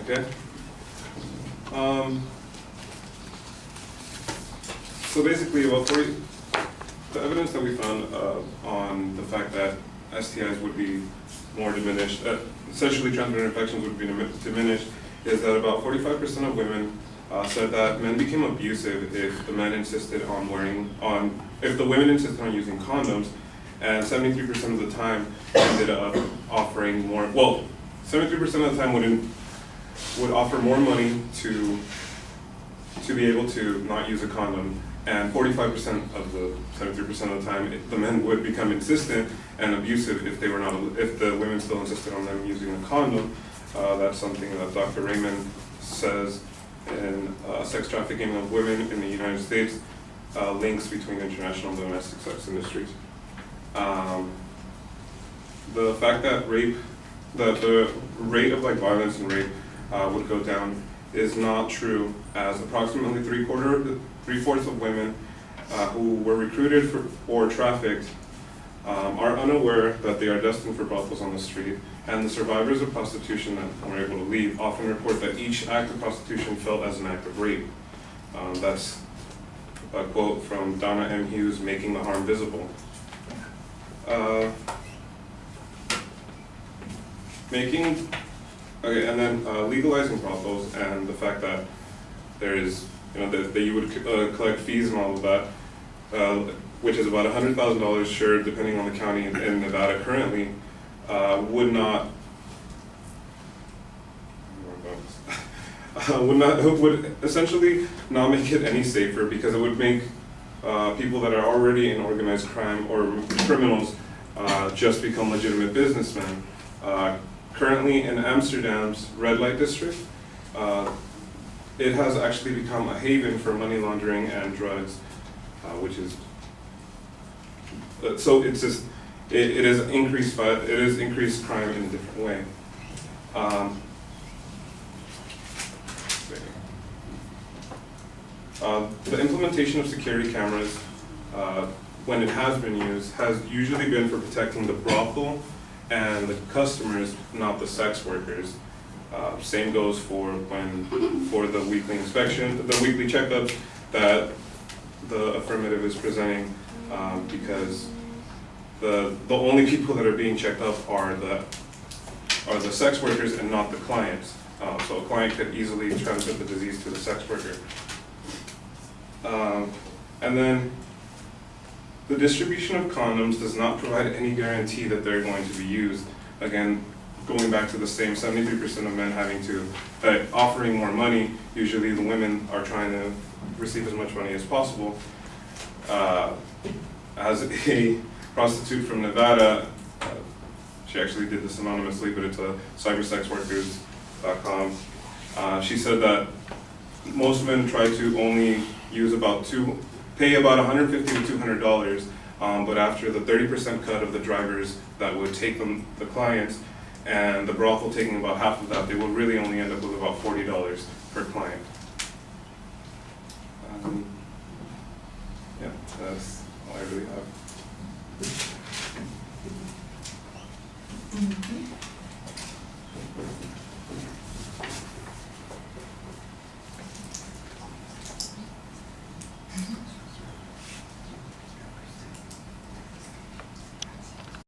Okay. So basically, the evidence that we found on the fact that STIs would be more diminished, sexually transmitted infections would be diminished, is that about 45% of women said that men became abusive if the men insisted on if the women insisted on using condoms, and 73% of the time ended up offering more. Well, 73% of the time would offer more money to be able to not use a condom, and 45% of the 73% of the time, the men would become insistent and abusive if the women still insisted on them using a condom. That's something that Dr. Raymond says in Sex Trafficking of Women in the United States, links between international and domestic sex industries. The fact that the rate of violence and rape would go down is not true, as approximately three-fourths of women who were recruited or trafficked are unaware that they are destined for brothels on the street, and the survivors of prostitution that were able to leave often report that each act of prostitution felt as an act of rape. That's a quote from Donna M. Hughes, Making the Harm Visible. Legalizing brothels and the fact that there is, that you would collect fees and all of that, which is about $100,000 sure, depending on the county in Nevada currently, would essentially not make it any safer, because it would make people that are already in organized crime or criminals just become legitimate businessmen. Currently in Amsterdam's red light district, it has actually become a haven for money laundering and drugs, which is so it's just it is increased crime in a different way. The implementation of security cameras, when it has been used, has usually been for protecting the brothel and the customers, not the sex workers. Same goes for the weekly inspection, the weekly checkups that the affirmative is presenting, because the only people that are being checked up are the sex workers and not the clients. So a client could easily transmit the disease to the sex worker. And then the distribution of condoms does not provide any guarantee that they're going to be used. Again, going back to the same 73% of men offering more money, usually the women are trying to receive as much money as possible. As a prostitute from Nevada, she actually did this anonymously, but it's cybersexworkers.com. She said that most men try to only use pay about $150 to $200, but after the 30% cut of the drivers that would take them, the clients, and the brothel taking about half of that, they will really only end up with about $40 per client. Yeah, that's all I really have. Mm-hmm.